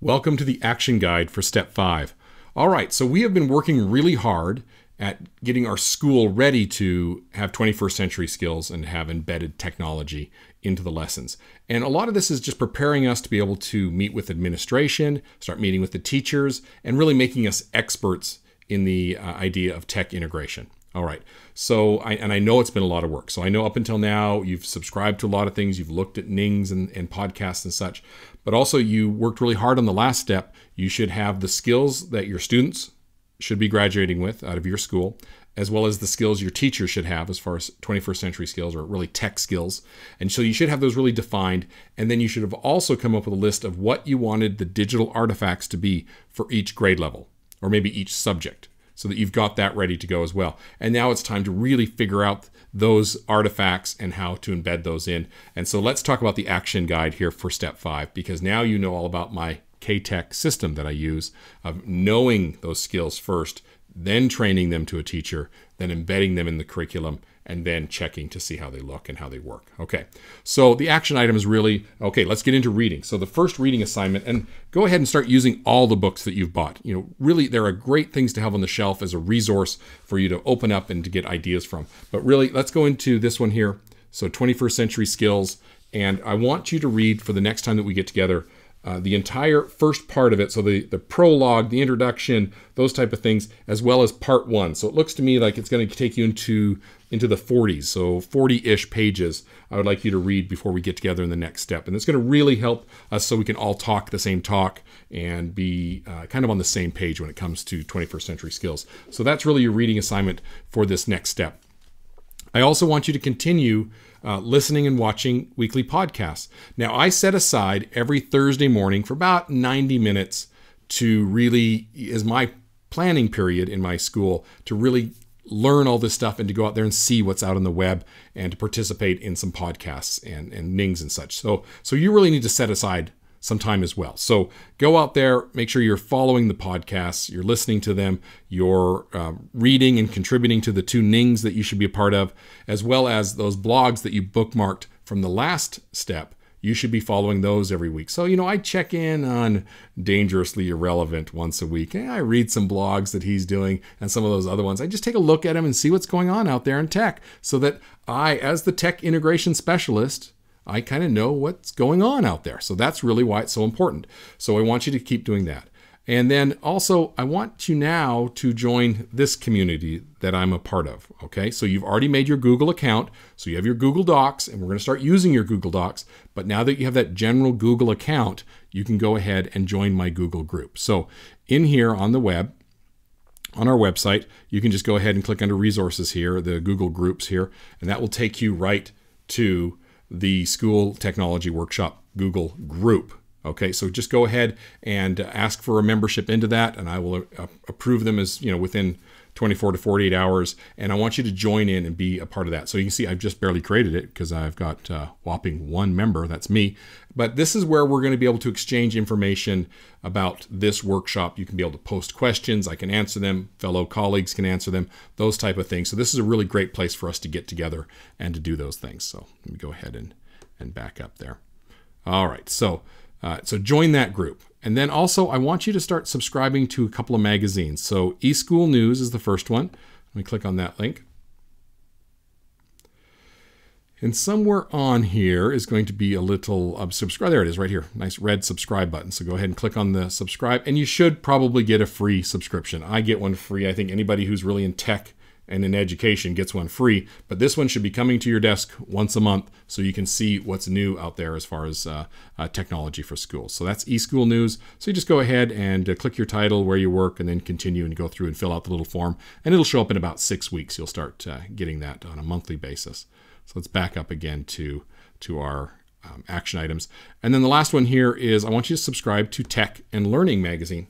Welcome to the action guide for step 5. All right, so we have been working really hard at getting our school ready to have 21st century skills and have embedded technology into the lessons. And a lot of this is just preparing us to be able to meet with administration, start meeting with the teachers, and really making us experts in the idea of tech integration. All right, so I know it's been a lot of work. So I know up until now you've subscribed to a lot of things, you've looked at Nings and podcasts and such, but also you worked really hard on the last step. You should have the skills that your students should be graduating with out of your school, as well as the skills your teachers should have as far as 21st century skills or really tech skills. And so you should have those really defined. And then you should have also come up with a list of what you wanted the digital artifacts to be for each grade level, or maybe each subject, so that you've got that ready to go as well. And now it's time to really figure out those artifacts and how to embed those in. And so let's talk about the action guide here for step 5, because now you know all about my K-Tech system that I use of knowing those skills first, then training them to a teacher, then embedding them in the curriculum, and then checking to see how they look and how they work. Okay, so the action item is really, okay, let's get into reading. So the first reading assignment, and go ahead and start using all the books that you've bought. You know, really, there are great things to have on the shelf as a resource for you to open up and to get ideas from. But really, let's go into this one here. So 21st century skills, and I want you to read for the next time that we get together the entire first part of it, so the prologue, the introduction, those type of things, as well as part 1. So it looks to me like it's going to take you into the 40s, so 40-ish pages I would like you to read before we get together in the next step. And it's going to really help us so we can all talk the same talk and be kind of on the same page when it comes to 21st century skills. So that's really your reading assignment for this next step. I also want you to continue listening and watching weekly podcasts. Now, I set aside every Thursday morning for about 90 minutes to really, is my planning period in my school, to really learn all this stuff and to go out there and see what's out on the web and to participate in some podcasts and Nings and such. So you really need to set aside some time as well. So go out there, make sure you're following the podcasts, you're listening to them, you're reading and contributing to the 2 Nings that you should be a part of, as well as those blogs that you bookmarked from the last step. You should be following those every week. So, you know, I check in on Dangerously Irrelevant once a week. I read some blogs that he's doing and some of those other ones. I just take a look at them and see what's going on out there in tech, so that I, as the tech integration specialist, I kind of know what's going on out there. So that's really why it's so important. So I want you to keep doing that. And then also, I want you now to join this community that I'm a part of. Okay, so you've already made your Google account. So you have your Google Docs, and we're going to start using your Google Docs. But now that you have that general Google account, you can go ahead and join my Google group. So in here on the web, on our website, you can just go ahead and click under resources here, the Google groups here, and that will take you right to the School Technology Workshop Google group. Okay, so just go ahead and ask for a membership into that, and I will approve them as, you know, within 24 to 48 hours. And I want you to join in and be a part of that. So you can see I've just barely created it because I've got whopping 1 member. That's me. But this is where we're going to be able to exchange information about this workshop. You can be able to post questions. I can answer them. Fellow colleagues can answer them. Those type of things. So this is a really great place for us to get together and to do those things. So let me go ahead and back up there. All right. So join that group. And then also, I want you to start subscribing to a couple of magazines. So eSchool News is the first one. Let me click on that link. And somewhere on here is going to be a little subscribe. There it is right here. Nice red subscribe button. So go ahead and click on the subscribe. And you should probably get a free subscription. I get one free. I think anybody who's really in tech and in education gets one free. But this one should be coming to your desk once a month so you can see what's new out there as far as technology for schools. So that's eSchool News. So you just go ahead and click your title, where you work, and then continue and go through and fill out the little form. And it'll show up in about 6 weeks. You'll start getting that on a monthly basis. So let's back up again to our action items. And then the last one here is I want you to subscribe to Tech and Learning Magazine.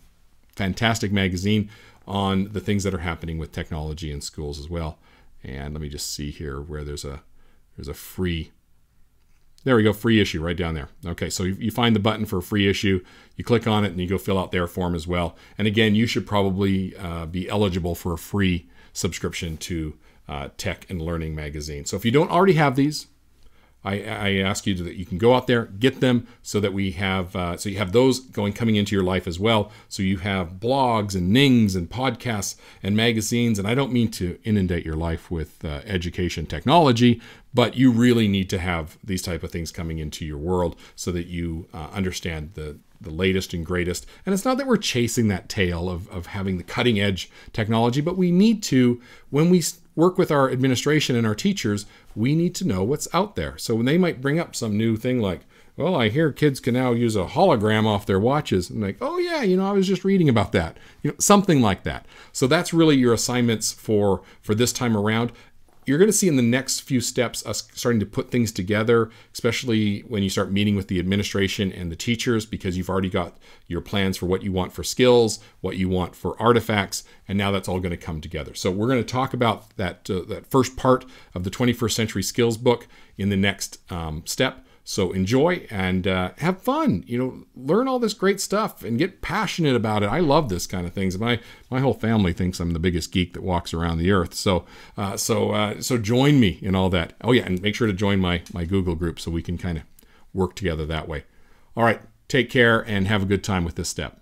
Fantastic magazine on the things that are happening with technology in schools as well. And let me just see here where there's a free, there we go, free issue right down there. Okay, so you find the button for a free issue, you click on it, and you go fill out their form as well. And again, you should probably be eligible for a free subscription to Tech and Learning Magazine. So if you don't already have these, I ask you that you can go out there, get them, so that we have so you have those coming into your life as well. So you have blogs and nings and podcasts and magazines. And I don't mean to inundate your life with education technology, but you really need to have these type of things coming into your world so that you understand the latest and greatest. And it's not that we're chasing that tail of having the cutting edge technology, but we need to, when we work with our administration and our teachers, we need to know what's out there. So when they might bring up some new thing like, well, I hear kids can now use a hologram off their watches. And like, oh yeah, I was just reading about that. Something like that. So that's really your assignments for this time around. You're going to see in the next few steps us starting to put things together, especially when you start meeting with the administration and the teachers, because you've already got your plans for what you want for skills, what you want for artifacts, and now that's all going to come together. So we're going to talk about that first part of the 21st Century Skills book in the next step. So enjoy and have fun. Learn all this great stuff and get passionate about it. I love this kind of things. My whole family thinks I'm the biggest geek that walks around the earth. So join me in all that. Oh yeah, and make sure to join my Google group so we can kind of work together that way. All right, take care and have a good time with this step.